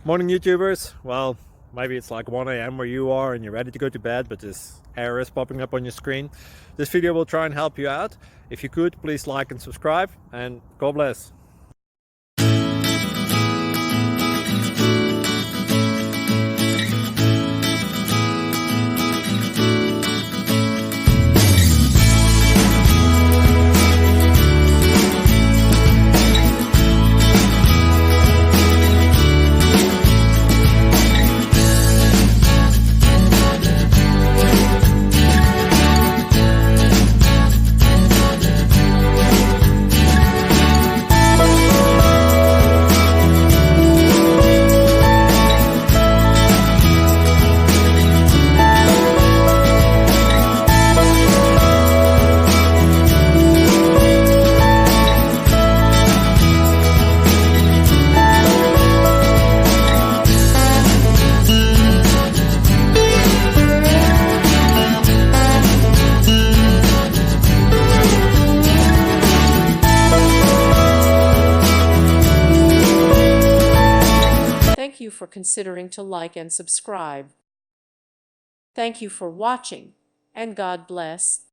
Morning YouTubers. Well, maybe it's like 1 a.m. where you are and you're ready to go to bed, but this error is popping up on your screen. This video will try and help you out. If you could, please like and subscribe, and God bless. Thank you for considering to like and subscribe. Thank you for watching, and God bless.